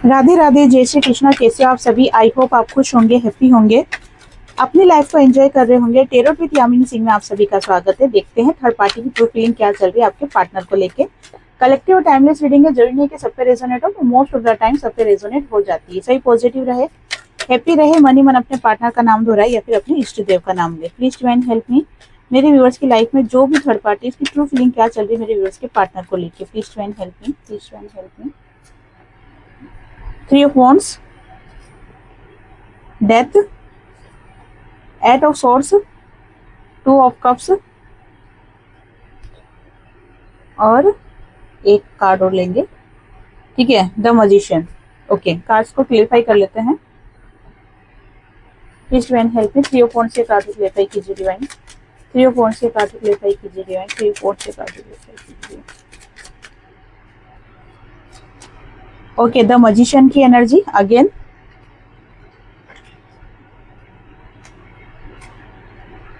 राधे राधे, जय श्री कृष्णा। कैसे हो आप सभी? आई होप आप खुश होंगे, हैप्पी होंगे, अपनी लाइफ को एंजॉय कर रहे होंगे। टेरोट विद यामिनी सिंह में आप सभी का स्वागत है। देखते हैं थर्ड पार्टी की ट्रू फीलिंग क्या चल रही है आपके पार्टनर को लेके। कलेक्टिव और टाइमलेस रीडिंग है, जरूरी नहीं कि सब पे रेजोनेट हो, मोस्ट ऑफ द टाइम सब पे रेजोनेट हो जाती है। सही पॉजिटिव रहे, हैप्पी रहे, मनी मन अपने पार्टनर का नाम दोहराए या फिर अपने इष्ट देव का नाम ले। प्लीज डिवाइन हेल्प मी। मेरे व्यूअर्स की लाइफ में जो भी थर्ड पार्टी, इसकी ट्रू फीलिंग क्या चल रही है मेरे व्यूअर्स के पार्टनर को लेके। Please divine help me, please divine help me. 3 of Wands, Death, 8 of Swords, 2 of Cups और एक कार्ड और लेंगे, ठीक है, द मैजिशियन। ओके, कार्ड्स को क्लियरफाई कर लेते हैं। Please divine help me. 3 of Wands से कार्ड को क्लियरफाई कीजिए डिवाइन। 3 of Wands से कार्ड को क्लियरफाई कीजिए डिवाइन। 3 of Wands से कार्ड को क्लियरफाई कीजिए। ओके, द मैजिशियन की energy again.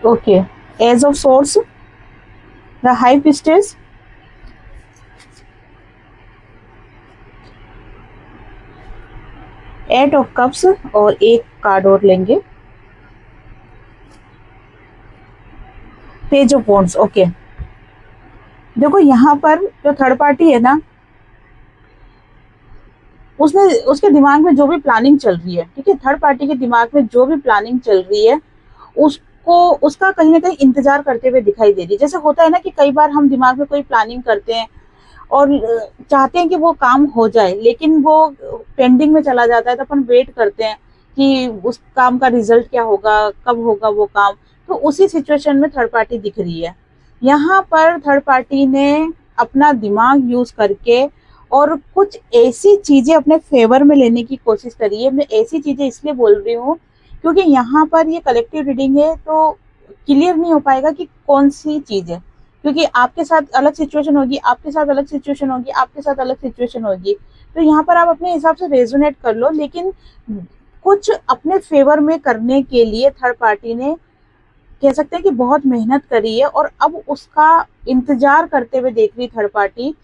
Okay, ace of swords, the high priestess, eight of cups और एक कार्ड और लेंगे, पेज ऑफ वॉन्ड्स। ओके, देखो यहाँ पर जो थर्ड पार्टी है ना, उसके दिमाग में जो भी प्लानिंग चल रही है, ठीक है, थर्ड पार्टी के दिमाग में जो भी प्लानिंग चल रही है उसको उसका कहीं ना कहीं इंतजार करते हुए दिखाई दे रही है। जैसे होता है ना कि कई बार हम दिमाग में कोई प्लानिंग करते हैं और चाहते हैं कि वो काम हो जाए, लेकिन वो पेंडिंग में चला जाता है, तो अपन वेट करते हैं कि उस काम का रिजल्ट क्या होगा, कब होगा वो काम। तो उसी सिचुएशन में थर्ड पार्टी दिख रही है। यहाँ पर थर्ड पार्टी ने अपना दिमाग यूज करके और कुछ ऐसी चीजें अपने फेवर में लेने की कोशिश करी है। मैं ऐसी चीजें इसलिए बोल रही हूँ क्योंकि यहाँ पर ये कलेक्टिव रीडिंग है, तो क्लियर नहीं हो पाएगा कि कौन सी चीज है, क्योंकि आपके साथ अलग सिचुएशन होगी, आपके साथ अलग सिचुएशन होगी, आपके साथ अलग सिचुएशन होगी। तो यहाँ पर आप अपने हिसाब से रेजोनेट कर लो, लेकिन कुछ अपने फेवर में करने के लिए थर्ड पार्टी ने, कह सकते हैं कि बहुत मेहनत करी है और अब उसका इंतजार करते हुए देख रही थर्ड पार्टी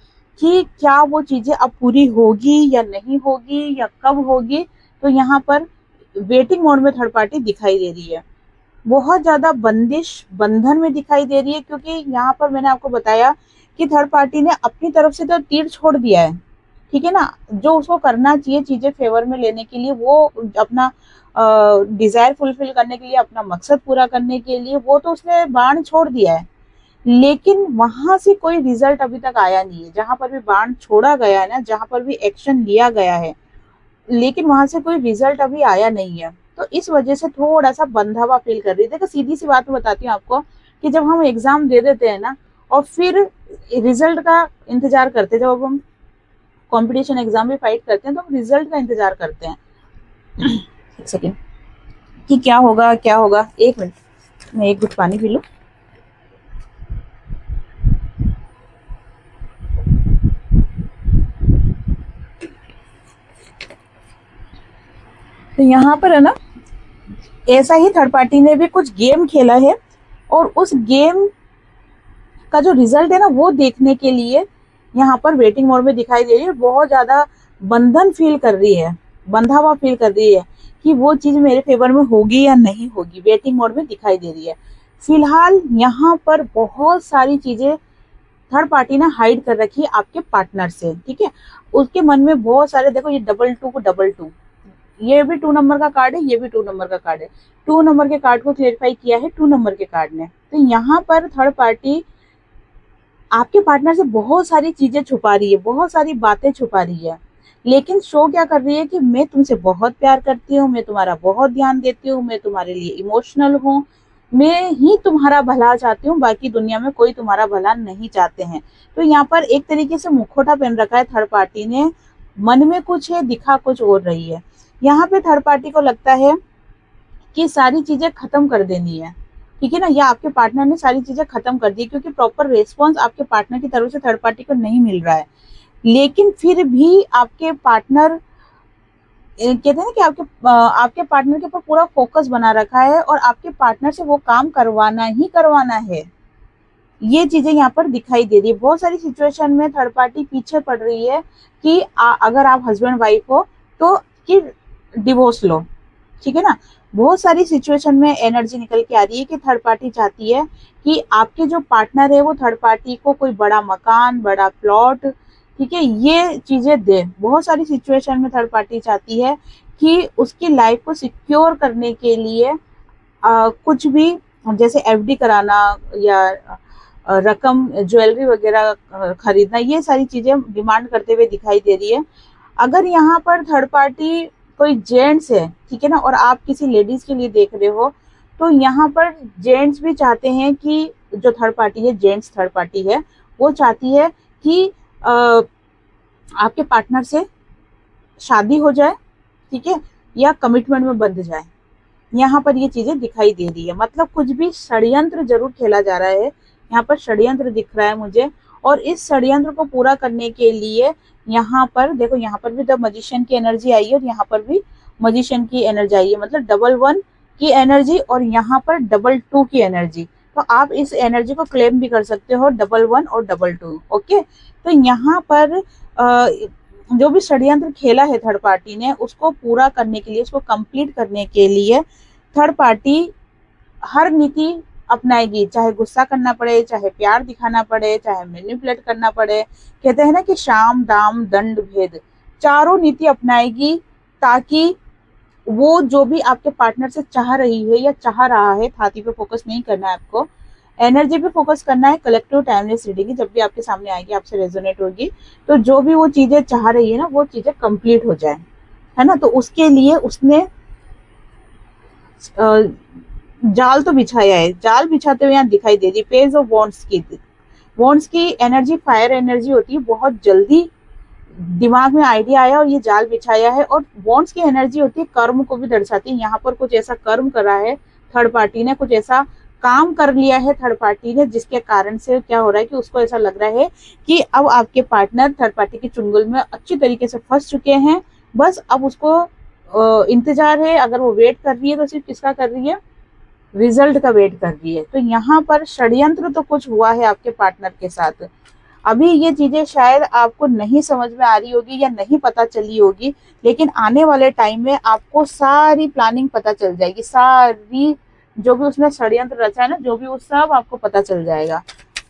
कि क्या वो चीजें अब पूरी होगी या नहीं होगी या कब होगी। तो यहाँ पर वेटिंग मोड में थर्ड पार्टी दिखाई दे रही है, बहुत ज्यादा बंदिश बंधन में दिखाई दे रही है, क्योंकि यहाँ पर मैंने आपको बताया कि थर्ड पार्टी ने अपनी तरफ से तो तीर छोड़ दिया है, ठीक है ना। जो उसको करना चाहिए चीजें फेवर में लेने के लिए, वो अपना डिजायर फुलफिल करने के लिए, अपना मकसद पूरा करने के लिए, वो तो उसने बाण छोड़ दिया है, लेकिन वहां से कोई रिजल्ट अभी तक आया नहीं है। जहां पर भी बाण छोड़ा गया है ना, जहां पर भी एक्शन लिया गया है, लेकिन वहां से कोई रिजल्ट अभी आया नहीं है। तो इस वजह से थोड़ा सा बंधा हुआ फील कर रही है। देखो, सीधी सी बात मैं बताती हूँ आपको कि जब हम एग्जाम दे देते हैं ना और फिर रिजल्ट का इंतजार करते हैं, जब हम कंपटीशन एग्जाम में फाइट करते हैं तो हम रिजल्ट का इंतजार करते हैं एक सेकेंड, कि क्या होगा क्या होगा। एक मिनट, मैं एक घुट पानी पी लूं। तो यहाँ पर है ना, ऐसा ही थर्ड पार्टी ने भी कुछ गेम खेला है और उस गेम का जो रिजल्ट है ना, वो देखने के लिए यहाँ पर वेटिंग मोड में दिखाई दे रही है। बहुत ज्यादा बंधन फील कर रही है, बंधा हुआ फील कर रही है कि वो चीज मेरे फेवर में होगी या नहीं होगी। वेटिंग मोड में दिखाई दे रही है। फिलहाल यहाँ पर बहुत सारी चीजें थर्ड पार्टी ने हाइड कर रखी है आपके पार्टनर से, ठीक है। उसके मन में बहुत सारे, देखो ये डबल टू, ये भी 2 नंबर का कार्ड है, ये भी 2 नंबर का कार्ड है। 2 नंबर के कार्ड को क्लियरफाई किया है 2 नंबर के कार्ड ने। तो यहाँ पर थर्ड पार्टी आपके पार्टनर से बहुत सारी चीजें छुपा रही है, बहुत सारी बातें छुपा रही है, लेकिन शो क्या कर रही है कि मैं तुमसे बहुत प्यार करती हूँ, मैं तुम्हारा बहुत ध्यान देती हूँ, मैं तुम्हारे लिए इमोशनल हूँ, मैं ही तुम्हारा भला चाहती हूँ, बाकी दुनिया में कोई तुम्हारा भला नहीं चाहते हैं। तो यहाँ पर एक तरीके से मुखौटा पहन रखा है थर्ड पार्टी ने, मन में कुछ है, दिखा कुछ और रही है। यहाँ पे थर्ड पार्टी को लगता है कि सारी चीजें खत्म कर देनी है, ठीक है ना, या आपके पार्टनर ने सारी चीजें खत्म कर दी, क्योंकि प्रॉपर रेस्पॉन्स आपके पार्टनर की तरफ से थर्ड पार्टी को नहीं मिल रहा है। लेकिन फिर भी आपके पार्टनर, कहते हैं ना कि आपके पार्टनर के ऊपर पूरा फोकस बना रखा है और आपके पार्टनर से वो काम करवाना ही करवाना है। ये चीजें यहाँ पर दिखाई दे रही है। बहुत सारी सिचुएशन में थर्ड पार्टी पीछे पड़ रही है कि अगर आप हस्बैंड वाइफ हो तो कि डिवोर्स लो, ठीक है ना। बहुत सारी सिचुएशन में एनर्जी निकल के आ रही है कि थर्ड पार्टी चाहती है कि आपके जो पार्टनर है वो थर्ड पार्टी को कोई बड़ा मकान, बड़ा प्लॉट, ठीक है, ये चीजें दे। बहुत सारी सिचुएशन में थर्ड पार्टी चाहती है कि उसकी लाइफ को सिक्योर करने के लिए कुछ भी, जैसे एफडी कराना या रकम, ज्वेलरी वगैरह खरीदना, ये सारी चीजें डिमांड करते हुए दिखाई दे रही है। अगर यहाँ पर थर्ड पार्टी कोई जेंट्स है, ठीक है ना, और आप किसी लेडीज के लिए देख रहे हो, तो यहाँ पर जेंट्स भी चाहते हैं कि जो थर्ड पार्टी है, जेंट्स थर्ड पार्टी है, वो चाहती है कि आपके पार्टनर से शादी हो जाए, ठीक है, या कमिटमेंट में बंध जाए। यहाँ पर ये चीजें दिखाई दे रही है, मतलब कुछ भी षड्यंत्र जरूर खेला जा रहा है। यहाँ पर षड्यंत्र दिख रहा है मुझे, और इस षड्यंत्र को पूरा करने के लिए यहाँ पर देखो, यहाँ पर भी द मजिशियन की एनर्जी आई है और यहाँ पर भी मजिशियन की एनर्जी आई है, मतलब डबल वन की एनर्जी और यहाँ पर डबल टू की एनर्जी। तो आप इस एनर्जी को क्लेम भी कर सकते हो, डबल वन और डबल टू। ओके, तो यहाँ पर जो भी षड्यंत्र खेला है थर्ड पार्टी ने, उसको पूरा करने के लिए, उसको कंप्लीट करने के लिए थर्ड पार्टी हर नीति अपनाएगी, चाहे गुस्सा करना पड़े, चाहे प्यार दिखाना पड़े, चाहे मैनिपुलेट करना पड़े। कहते हैं ना कि शाम दाम दंड भेद, चारों नीति अपनाएगी, ताकि वो जो भी आपके पार्टनर से चाह रही है या चाह रहा है, छाती पे फोकस नहीं करना है आपको, एनर्जी पे फोकस करना है। कलेक्टिव टाइमलेस रीडिंग जब भी आपके सामने आएगी, आपसे रेजोनेट होगी, तो जो भी वो चीजें चाह रही है ना, वो चीजें कंप्लीट हो जाए, है ना। तो उसके लिए उसने जाल तो बिछाया है, जाल बिछाते हुए यहाँ दिखाई दे रही पेज ऑफ वॉन्ड्स की एनर्जी फायर एनर्जी होती है। बहुत जल्दी दिमाग में आइडिया आया और ये जाल बिछाया है। और वॉन्ड्स की एनर्जी होती है कर्म को भी दर्शाती है। यहाँ पर कुछ ऐसा कर्म करा है थर्ड पार्टी ने, कुछ ऐसा काम कर लिया है थर्ड पार्टी ने, जिसके कारण से क्या हो रहा है कि उसको ऐसा लग रहा है कि अब आपके पार्टनर थर्ड पार्टी के चुंगल में अच्छी तरीके से फंस चुके हैं। बस अब उसको इंतजार है, अगर वो वेट कर रही है तो सिर्फ किसका कर रही है, रिजल्ट का वेट कर रही है। तो यहाँ पर षड्यंत्र तो कुछ हुआ है आपके पार्टनर के साथ। अभी ये चीजें शायद आपको नहीं समझ में आ रही होगी या नहीं पता चली होगी, लेकिन आने वाले टाइम में आपको सारी प्लानिंग पता चल जाएगी, सारी जो भी उसने षड्यंत्र रचा है ना, जो भी, वो सब आपको पता चल जाएगा।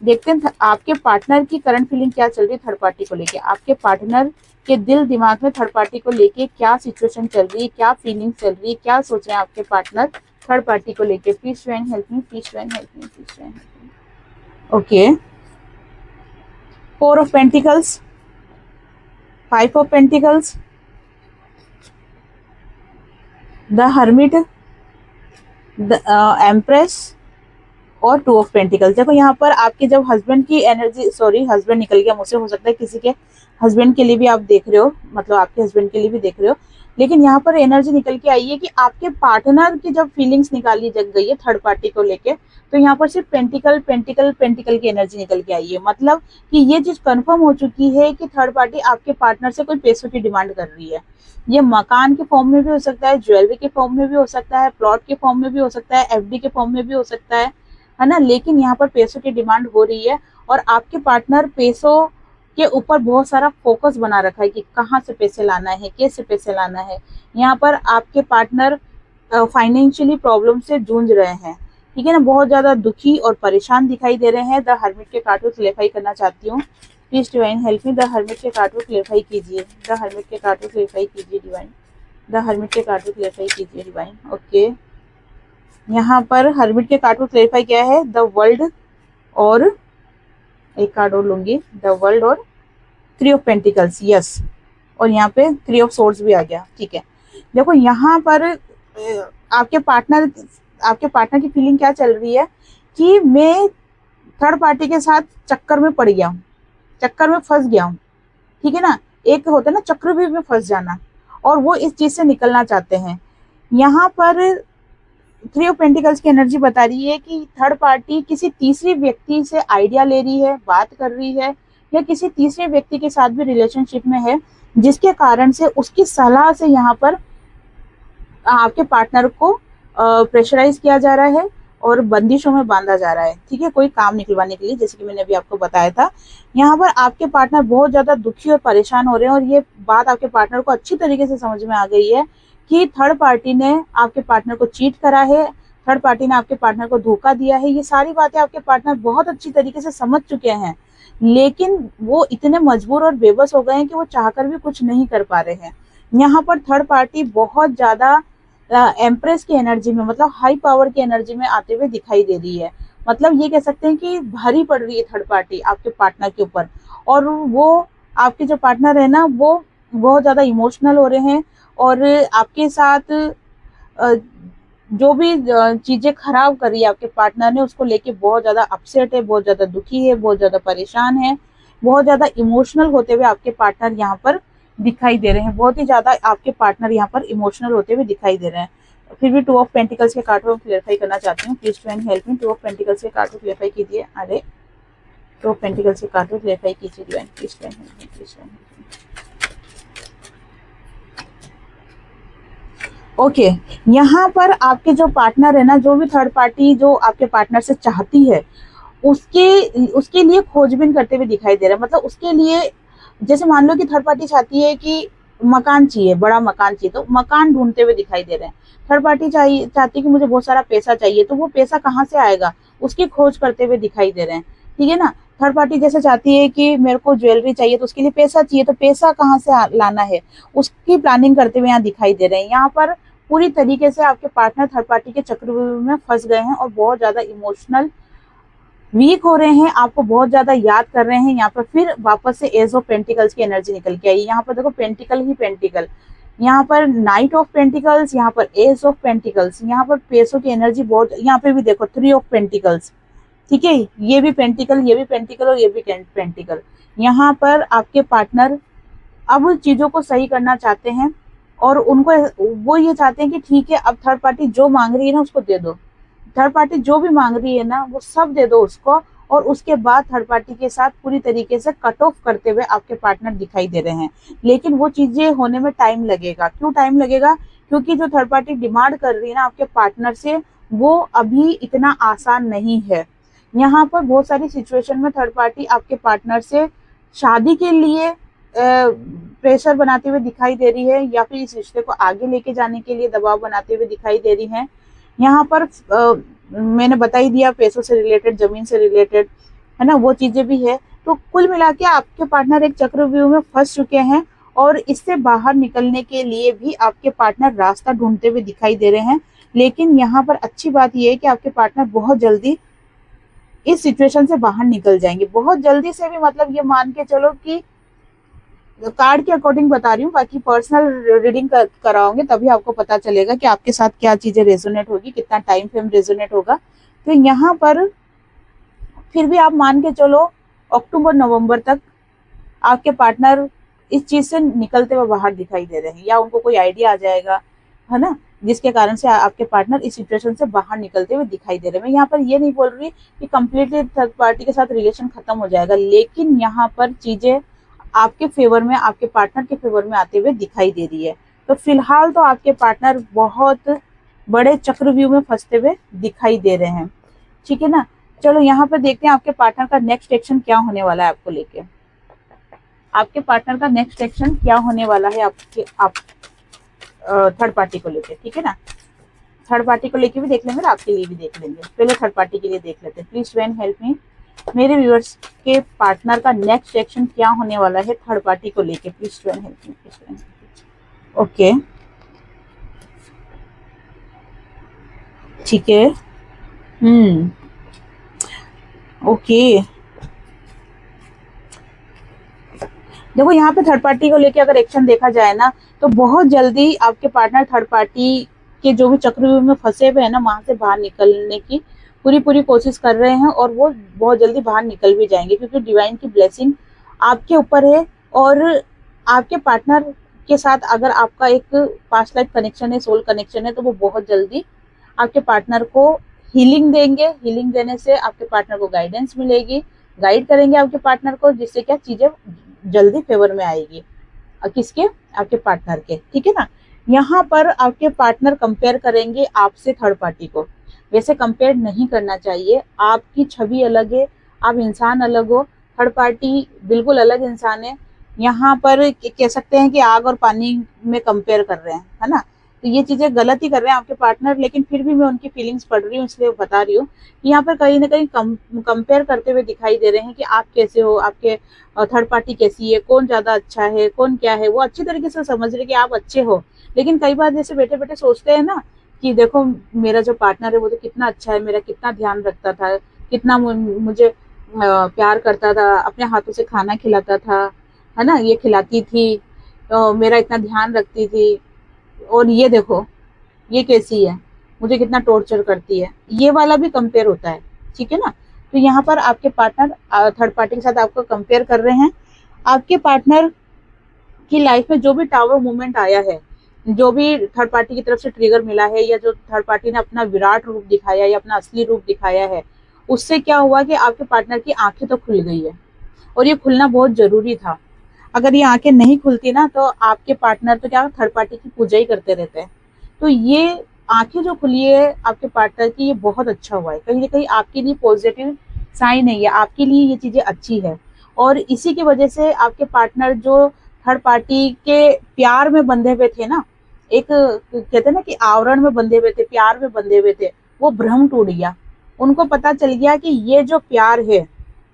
देखते हैं आपके पार्टनर की करंट फीलिंग क्या चल रही है थर्ड पार्टी को लेके। आपके पार्टनर के दिल दिमाग में थर्ड पार्टी को लेके क्या सिचुएशन चल रही है, क्या फीलिंग चल रही है, क्या सोच रहे हैं आपके पार्टनर थर्ड पार्टी को लेके। Please show and help me, please show and help me, please show and help me. Okay, 4 of Pentacles, 5 of Pentacles, the Hermit, the Empress और 2 of Pentacles। देखो यहाँ पर आपके जब हस्बैंड की एनर्जी, सॉरी हस्बैंड निकल गया मुझसे, हो सकता है किसी के हस्बैंड के लिए भी आप देख रहे हो, मतलब आपके हस्बैंड के लिए भी देख रहे हो, लेकिन यहाँ पर एनर्जी निकल के आई है कि आपके पार्टनर की जब फीलिंग्स निकाली जग गई है थर्ड पार्टी को लेके, तो यहाँ पर सिर्फ पेंटिकल पेंटिकल पेंटिकल की एनर्जी निकल के आई है। मतलब कि ये चीज कंफर्म हो चुकी है कि थर्ड पार्टी आपके पार्टनर से कोई पैसों की डिमांड कर रही है। ये मकान के फॉर्म में भी हो सकता है, ज्वेलरी के फॉर्म में भी हो सकता है, प्लॉट के फॉर्म में भी हो सकता है, एफडी के फॉर्म में भी हो सकता है ना। लेकिन यहाँ पर पैसों की डिमांड हो रही है और आपके पार्टनर पैसों के ऊपर बहुत सारा फोकस बना रखा है कि कहाँ से पैसे लाना है, कैसे पैसे लाना है। यहाँ पर आपके पार्टनर फाइनेंशियली प्रॉब्लम से जूझ रहे हैं, ठीक है ना, बहुत ज्यादा दुखी और परेशान दिखाई दे रहे हैं। द हर्मिट के कार्ड को क्लेरिफाई करना चाहती हूँ, please divine help me. The hermit के कार्ड को क्लेरिफाई कीजिए, द हर्मिट के कार्ड को क्लेरिफाई कीजिए डिवाइन, द हर्मिट के कार्ड को क्लेरिफाई कीजिए डिवाइन। ओके, यहाँ पर हर्मिट के कार्ड को क्लेरिफाई किया है द वर्ल्ड, और एक कार्ड और लूंगी, द वर्ल्ड और 3 ऑफ पेंटिकल्स, यस, और यहाँ पे 3 ऑफ सोर्ड्स भी आ गया, ठीक है। देखो यहाँ पर आपके पार्टनर की फीलिंग क्या चल रही है कि मैं थर्ड पार्टी के साथ चक्कर में पड़ गया हूँ, चक्कर में फंस गया हूँ, ठीक है ना। एक होता है ना चक्रव्यूह में फंस जाना, और वो इस चीज से निकलना चाहते हैं। यहाँ पर 3 ऑफ पेंटिकल्स की एनर्जी बता रही है कि थर्ड पार्टी किसी तीसरे व्यक्ति से आइडिया ले रही है, बात कर रही है, या किसी तीसरे व्यक्ति के साथ भी रिलेशनशिप में है, जिसके कारण से उसकी सलाह से यहाँ पर आपके पार्टनर को प्रेशराइज किया जा रहा है और बंदिशों में बांधा जा रहा है, ठीक है, कोई काम निकलवाने के लिए, जैसे कि मैंने अभी आपको बताया था। यहाँ पर आपके पार्टनर बहुत ज्यादा दुखी और परेशान हो रहे हैं, और ये बात आपके पार्टनर को अच्छी तरीके से समझ में आ गई है कि थर्ड पार्टी ने आपके पार्टनर को चीट करा है, थर्ड पार्टी ने आपके पार्टनर को धोखा दिया है। ये सारी बातें आपके पार्टनर बहुत अच्छी तरीके से समझ चुके हैं, लेकिन वो इतने मजबूर और बेबस हो गए हैं कि वो चाहकर भी कुछ नहीं कर पा रहे हैं। यहाँ पर थर्ड पार्टी बहुत ज्यादा एम्प्रेस की एनर्जी में, मतलब हाई पावर की एनर्जी में आते हुए दिखाई दे रही है। मतलब ये कह सकते हैं कि भारी पड़ रही है थर्ड पार्टी आपके पार्टनर के ऊपर, और वो आपके जो पार्टनर है ना, वो बहुत ज्यादा इमोशनल हो रहे हैं, और आपके साथ जो भी चीजें खराब करी है आपके पार्टनर ने, उसको लेके बहुत ज्यादा अपसेट है, बहुत ज्यादा दुखी है, बहुत ज्यादा परेशान है, बहुत ज्यादा इमोशनल होते हुए आपके पार्टनर यहाँ पर दिखाई दे रहे हैं। बहुत ही ज्यादा आपके पार्टनर यहाँ पर इमोशनल होते हुए दिखाई दे रहे हैं। फिर भी 2 ऑफ पेंटिकल्स के कार्ड को क्लियरफाई करना चाहती हूँ, please to and help me. 2 of pentacles के कार्ड को क्लियरफाई कीजिए। अरे 2 ऑफ पेंटिकल्स के कार्ड को क्लियरफाई कीजिए divine, please to and help me, please to and help me. Okay, यहाँ पर आपके जो पार्टनर है ना, जो भी थर्ड पार्टी जो आपके पार्टनर से चाहती है, उसके लिए खोजबीन करते हुए दिखाई दे रहा है। मतलब उसके लिए, जैसे मान लो कि थर्ड पार्टी चाहती है कि मकान चाहिए, बड़ा मकान चाहिए, तो मकान ढूंढते हुए दिखाई दे रहे हैं। थर्ड पार्टी चाहती है कि मुझे बहुत सारा पैसा चाहिए, तो वो पैसा कहाँ से आएगा, उसकी खोज करते हुए दिखाई दे रहे हैं, ठीक है ना। थर्ड पार्टी जैसे चाहती है कि मेरे को ज्वेलरी चाहिए, तो उसके लिए पैसा चाहिए, तो पैसा कहाँ से लाना है, उसकी प्लानिंग करते हुए यहाँ दिखाई दे रहे हैं। यहाँ पर पूरी तरीके से आपके पार्टनर थर्ड पार्टी के चक्रव्यूह में फंस गए हैं, और बहुत ज्यादा इमोशनल वीक हो रहे हैं, आपको बहुत ज्यादा याद कर रहे हैं। यहाँ पर फिर वापस से एज ऑफ पेंटिकल्स की एनर्जी निकल के आई। यहाँ पर देखो पेंटिकल ही पेंटिकल, यहाँ पर नाइट ऑफ पेंटिकल्स, यहाँ पर एज ऑफ पेंटिकल्स, यहाँ पर पैसों की एनर्जी बहुत, यहाँ पे भी देखो 3 ऑफ पेंटिकल्स, ठीक है, ये भी पेंटिकल, ये भी पेंटिकल, और ये भी पेंटिकल। यहाँ पर आपके पार्टनर अब चीजों को सही करना चाहते हैं, और उनको वो ये चाहते हैं कि ठीक है, अब थर्ड पार्टी जो मांग रही है ना, उसको दे दो। थर्ड पार्टी जो भी मांग रही है ना, वो सब दे दो उसको, और उसके बाद थर्ड पार्टी के साथ पूरी तरीके से कट ऑफ करते हुए आपके पार्टनर दिखाई दे रहे हैं। लेकिन वो चीजें होने में टाइम लगेगा। क्यों टाइम लगेगा? क्योंकि जो थर्ड पार्टी डिमांड कर रही है ना आपके पार्टनर से, वो अभी इतना आसान नहीं है। यहाँ पर बहुत सारी सिचुएशन में थर्ड पार्टी आपके पार्टनर से शादी के लिए प्रेशर बनाते हुए दिखाई दे रही है, या फिर इस रिश्ते को आगे लेके जाने के लिए दबाव बनाते हुए दिखाई दे रही है। यहाँ पर मैंने बता ही दिया, पैसों से रिलेटेड, जमीन से रिलेटेड, है ना, वो चीजें भी है। तो कुल मिला के आपके पार्टनर एक चक्रव्यूह में फंस चुके हैं, और इससे बाहर निकलने के लिए भी आपके पार्टनर रास्ता ढूंढते हुए दिखाई दे रहे हैं। लेकिन यहाँ पर अच्छी बात यह है कि आपके पार्टनर बहुत जल्दी इस सिचुएशन से बाहर निकल जाएंगे। बहुत जल्दी से भी, मतलब ये मान के चलो कि कार्ड के अकॉर्डिंग बता रही हूँ, बाकी पर्सनल रीडिंग कराओगे तभी आपको पता चलेगा कि आपके साथ क्या चीजें रेजोनेट होगी, कितना टाइम फ्रेम रेजोनेट होगा। तो यहाँ पर फिर भी आप मान के चलो अक्टूबर नवंबर तक आपके पार्टनर इस चीज से निकलते हुए बाहर दिखाई दे रहे हैं, या उनको कोई आइडिया आ जाएगा, है ना, जिसके कारण से आपके पार्टनर इस सिचुएशन से बाहर निकलते हुए दिखाई दे रहे हैं। मैं यहाँ पर ये नहीं बोल रही कि कंप्लीटली थर्ड पार्टी के साथ रिलेशन खत्म हो जाएगा, लेकिन यहाँ पर चीजें आपके फेवर में, आपके पार्टनर के फेवर में आते हुए दिखाई दे रही है। तो फिलहाल तो आपके पार्टनर बहुत बड़े चक्रव्यूह में फंसते हुए दिखाई दे रहे हैं, ठीक है ना। चलो यहाँ पर देखते हैं आपके पार्टनर का नेक्स्ट एक्शन क्या होने वाला है आपको लेके। आपके पार्टनर का नेक्स्ट एक्शन क्या होने वाला है आप थर्ड पार्टी को लेके, ठीक है ना। थर्ड पार्टी को लेके भी देख लेंगे, आपके लिए भी देख लेंगे। पहले थर्ड पार्टी के लिए देख लेते हैं। प्लीज वेन हेल्प मी, मेरे व्यूअर्स के पार्टनर का नेक्स्ट एक्शन क्या होने वाला है थर्ड पार्टी को लेके। Please when help me, please when. Okay, ठीक है, ओके। देखो यहाँ पे थर्ड पार्टी को लेके अगर एक्शन देखा जाए ना, तो बहुत जल्दी आपके पार्टनर थर्ड पार्टी के जो भी चक्रव्यूह में फंसे हुए हैं ना, वहां से बाहर निकलने की पूरी कोशिश कर रहे हैं, और वो बहुत जल्दी बाहर निकल भी जाएंगे, क्योंकि डिवाइन की ब्लेसिंग आपके ऊपर है। और आपके पार्टनर के साथ अगर आपका एक पास्ट लाइफ कनेक्शन है, सोल कनेक्शन है, तो वो बहुत जल्दी आपके पार्टनर को हीलिंग देंगे। हीलिंग देने से आपके पार्टनर को गाइडेंस मिलेगी, गाइड करेंगे आपके पार्टनर को, जिससे क्या चीजें जल्दी फेवर में आएगी। किसके? आपके पार्टनर के, ठीक है ना। यहाँ पर आपके पार्टनर कंपेयर करेंगे आपसे थर्ड पार्टी को, वैसे कंपेयर नहीं करना चाहिए। आपकी छवि अलग है, आप इंसान अलग हो, थर्ड पार्टी बिल्कुल अलग इंसान है। यहाँ पर कह सकते हैं कि आग और पानी में कंपेयर कर रहे हैं, है ना। तो ये चीजें गलत ही कर रहे हैं आपके पार्टनर, लेकिन फिर भी मैं उनकी फीलिंग्स पढ़ रही हूँ इसलिए बता रही हूँ कि यहाँ पर कहीं ना कहीं कंपेयर करते हुए दिखाई दे रहे हैं कि आप कैसे हो, आपके थर्ड पार्टी कैसी है, कौन ज्यादा अच्छा है, कौन क्या है। वो अच्छी तरीके से समझ रहे कि आप अच्छे हो, लेकिन कई बार जैसे बैठे बैठे सोचते हैं ना कि देखो मेरा जो पार्टनर है वो तो कितना अच्छा है, मेरा कितना ध्यान रखता था, कितना मुझे प्यार करता था, अपने हाथों से खाना खिलाता था, है ना, ये खिलाती थी, तो मेरा इतना ध्यान रखती थी, और ये देखो ये कैसी है, मुझे कितना टॉर्चर करती है। ये वाला भी कंपेयर होता है, ठीक है ना। तो यहाँ पर आपके पार्टनर थर्ड पार्टी के साथ आपको कंपेयर कर रहे हैं। आपके पार्टनर की लाइफ में जो भी टावर मूवमेंट आया है, जो भी थर्ड पार्टी की तरफ से ट्रिगर मिला है, या जो थर्ड पार्टी ने अपना विराट रूप दिखाया या अपना असली रूप दिखाया है, उससे क्या हुआ कि आपके पार्टनर की आंखें तो खुल गई है, और ये खुलना बहुत जरूरी था। अगर ये आंखें नहीं खुलती ना तो आपके पार्टनर तो क्या थर्ड पार्टी की पूजा ही करते रहते हैं। तो ये आंखें जो खुली है आपके पार्टनर की, ये बहुत अच्छा हुआ है, कहीं ना कहीं आपके लिए पॉजिटिव साइन है, ये आपके लिए ये चीजें अच्छी है। और इसी की वजह से आपके पार्टनर जो थर्ड पार्टी के प्यार में बंधे हुए थे ना, एक कहते हैं ना कि आवरण में बंधे हुए थे, प्यार में बंधे हुए थे, वो भ्रम टूट गया। उनको पता चल गया कि ये जो प्यार है,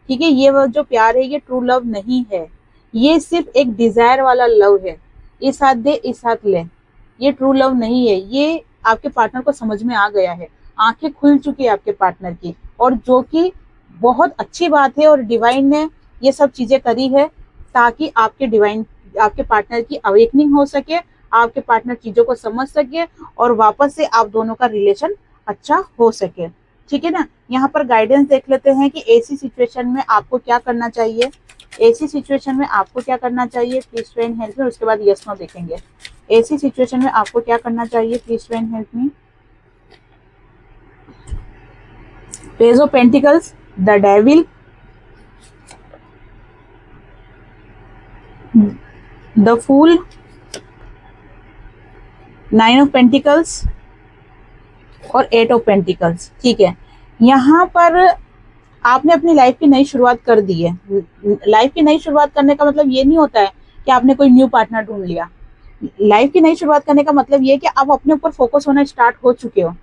ठीक है, ये वो जो प्यार है ये ट्रू लव नहीं है, ये सिर्फ एक डिजायर वाला लव है, इस हाथ दे इस हाथ ले, ये ट्रू लव नहीं है। ये आपके पार्टनर को समझ में आ गया है, आंखें खुल चुकी है आपके पार्टनर की, और जो कि बहुत अच्छी बात है। और डिवाइन ने ये सब चीजें करी है ताकि आपके पार्टनर की अवेकनिंग हो सके, आपके पार्टनर चीजों को समझ सके, और वापस से आप दोनों का रिलेशन अच्छा हो सके, ठीक है ना। यहाँ पर गाइडेंस देख लेते हैं कि ऐसी सिचुएशन में आपको क्या करना चाहिए। ऐसी सिचुएशन में आपको क्या करना चाहिए, प्लीज ट्रेन हेल्प मी। उसके बाद यस नो देखेंगे। ऐसी सिचुएशन में आपको क्या करना चाहिए, please train help me. Page of pentacles, the devil, the fool, 9 of pentacles और 8 ऑफ पेंटिकल्स, ठीक है। यहाँ पर आपने अपनी लाइफ की नई शुरुआत कर दी है। लाइफ की नई शुरुआत करने का मतलब ये नहीं होता है कि आपने कोई न्यू पार्टनर ढूंढ लिया। लाइफ की नई शुरुआत करने का मतलब ये है कि आप अपने ऊपर फोकस होना स्टार्ट हो चुके हो,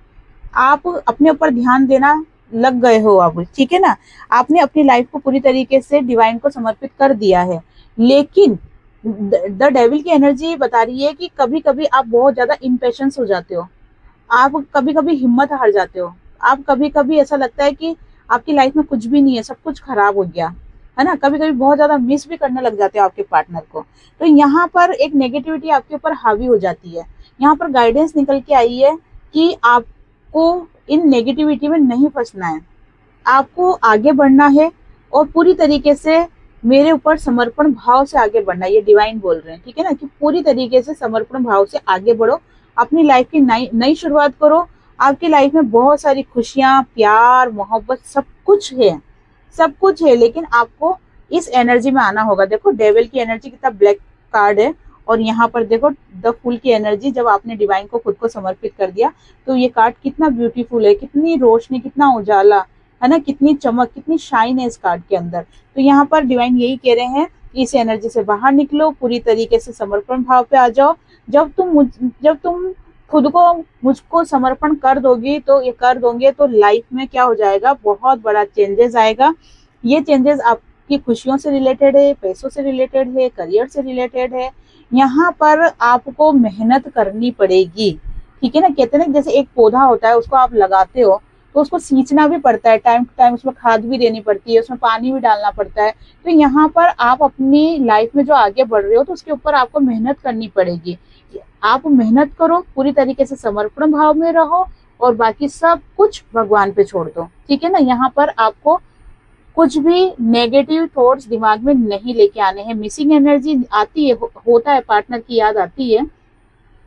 आप अपने ऊपर ध्यान देना लग गए हो अब, ठीक है ना। आपने अपनी लाइफ को पूरी तरीके से डिवाइन को समर्पित कर दिया है। लेकिन द डेविल की एनर्जी बता रही है कि कभी कभी आप बहुत ज्यादा इम्पेशंस हो जाते हो, आप कभी कभी हिम्मत हार जाते हो, आप कभी कभी ऐसा लगता है कि आपकी लाइफ में कुछ भी नहीं है, सब कुछ खराब हो गया, है ना। कभी कभी बहुत ज्यादा मिस भी करने लग जाते हो आपके पार्टनर को। तो यहाँ पर एक नेगेटिविटी आपके ऊपर हावी हो जाती है। यहाँ पर गाइडेंस निकल के आई है कि आपको इन नेगेटिविटी में नहीं फंसना है, आपको आगे बढ़ना है, और पूरी तरीके से मेरे ऊपर समर्पण भाव से आगे बढ़ना है। ये डिवाइन बोल रहे हैं, ठीक है ना, कि पूरी तरीके से समर्पण भाव से आगे बढ़ो, अपनी लाइफ की नई शुरुआत करो। आपकी लाइफ में बहुत सारी खुशियां, प्यार, मोहब्बत, सब कुछ है, सब कुछ है, लेकिन आपको इस एनर्जी में आना होगा। देखो डेविल की एनर्जी कितना ब्लैक कार्ड है, और यहाँ पर देखो द फूल की एनर्जी, जब आपने डिवाइन को खुद को समर्पित कर दिया तो ये कार्ड कितना ब्यूटीफुल है, कितनी रोशनी, कितना उजाला, है ना, कितनी चमक, कितनी शाइन है इस कार्ड के अंदर। तो यहाँ पर डिवाइन यही कह रहे हैं, इस एनर्जी से बाहर निकलो, पूरी तरीके से समर्पण भाव पे आ जाओ। जब तुम खुद को मुझको समर्पण कर दोगे तो लाइफ में क्या हो जाएगा, बहुत बड़ा चेंजेस आएगा। ये चेंजेस आपकी खुशियों से रिलेटेड है, पैसों से रिलेटेड है, करियर से रिलेटेड है। यहाँ पर आपको मेहनत करनी पड़ेगी, ठीक है ना। कहते हैं ना जैसे एक पौधा होता है, उसको आप लगाते हो तो उसको सींचना भी पड़ता है, टाइम टू टाइम उसमें खाद भी देनी पड़ती है, उसमें पानी भी डालना पड़ता है। तो यहाँ पर आप अपनी लाइफ में जो आगे बढ़ रहे हो तो उसके ऊपर आपको मेहनत करनी पड़ेगी। आप मेहनत करो, पूरी तरीके से समर्पण भाव में रहो, और बाकी सब कुछ भगवान पे छोड़ दो, ठीक है ना। यहाँ पर आपको कुछ भी नेगेटिव थॉट्स दिमाग में नहीं लेके आने हैं। मिसिंग एनर्जी आती है, होता है, पार्टनर की याद आती है,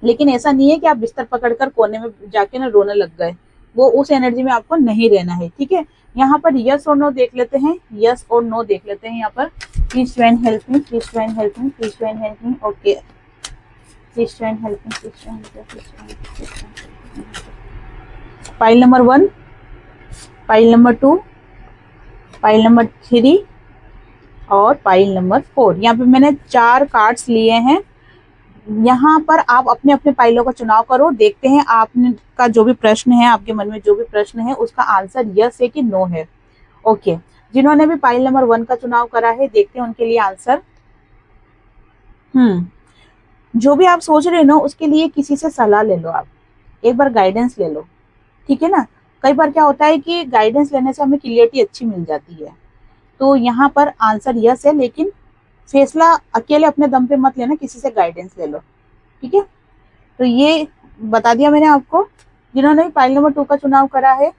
लेकिन ऐसा नहीं है कि आप बिस्तर पकड़कर कोने में जाके ना रोने लग गए, वो उस एनर्जी में आपको नहीं रहना है, ठीक है। यहाँ पर यस और नो देख लेते हैं, यस और नो देख लेते हैं। यहाँ पर please train help me, please train help me, please train help me, okay, please train help me, please train help me, pile number 1, pile number 2, pile number 3 और पाइल नंबर 4। यहाँ पे मैंने 4 कार्ड्स लिए हैं। यहाँ पर आप अपने अपने पाइलों का चुनाव करो। देखते हैं आपका जो भी प्रश्न है, आपके मन में जो भी प्रश्न है उसका आंसर यस है कि नो है। ओके, जिन्होंने भी पाइल नंबर 1 का चुनाव करा है, देखते हैं उनके लिए आंसर। जो भी आप सोच रहे हो ना, उसके लिए किसी से सलाह ले लो, आप एक बार गाइडेंस ले लो, ठीक है ना। कई बार क्या होता है कि गाइडेंस लेने से हमें क्लियरिटी अच्छी मिल जाती है। तो यहाँ पर आंसर यस है, लेकिन फैसला अकेले अपने दम पे मत लेना, किसी से गाइडेंस ले लो, ठीक है। तो ये बता दिया मैंने आपको। जिन्होंने भी पाइल नंबर 2 का चुनाव करा है,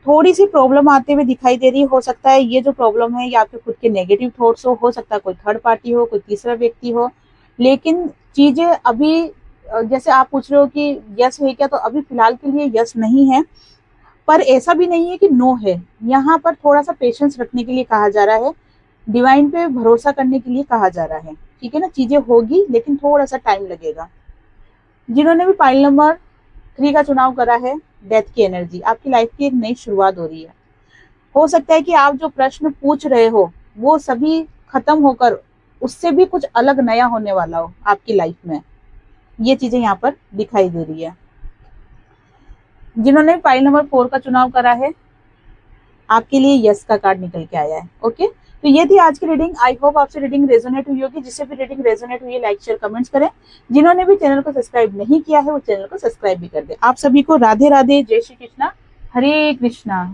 थोड़ी सी प्रॉब्लम आते हुए दिखाई दे रही। हो सकता है ये जो प्रॉब्लम है ये आपके खुद के नेगेटिव थॉट्स हो सकता है कोई थर्ड पार्टी हो, कोई तीसरा व्यक्ति हो, लेकिन चीजें अभी जैसे आप पूछ रहे हो कि यस है क्या, तो अभी फिलहाल के लिए यस नहीं है, पर ऐसा भी नहीं है कि नो है। यहाँ पर थोड़ा सा पेशेंस रखने के लिए कहा जा रहा है, डिवाइन पे भरोसा करने के लिए कहा जा रहा है, ठीक है ना। चीजें होगी लेकिन थोड़ा सा टाइम लगेगा। जिन्होंने भी पाइल नंबर 3 का चुनाव करा है, डेथ की एनर्जी, आपकी लाइफ की एक नई शुरुआत हो रही है। हो सकता है कि आप जो प्रश्न पूछ रहे हो वो सभी खत्म होकर उससे भी कुछ अलग नया होने वाला हो आपकी लाइफ में, ये चीजें यहाँ पर दिखाई दे रही है। जिन्होंने पाइल नंबर 4 का चुनाव करा है, आपके लिए यस का कार्ड निकल के आया है। ओके, तो ये थी आज की रीडिंग। आई होप आपसे रीडिंग रेजोनेट हुई होगी। जिससे भी रीडिंग रेजोनेट हुई है, लाइक शेयर कमेंट्स करें। जिन्होंने भी चैनल को सब्सक्राइब नहीं किया है वो चैनल को सब्सक्राइब भी कर दे। आप सभी को राधे राधे, जय श्री कृष्णा, हरे कृष्णा।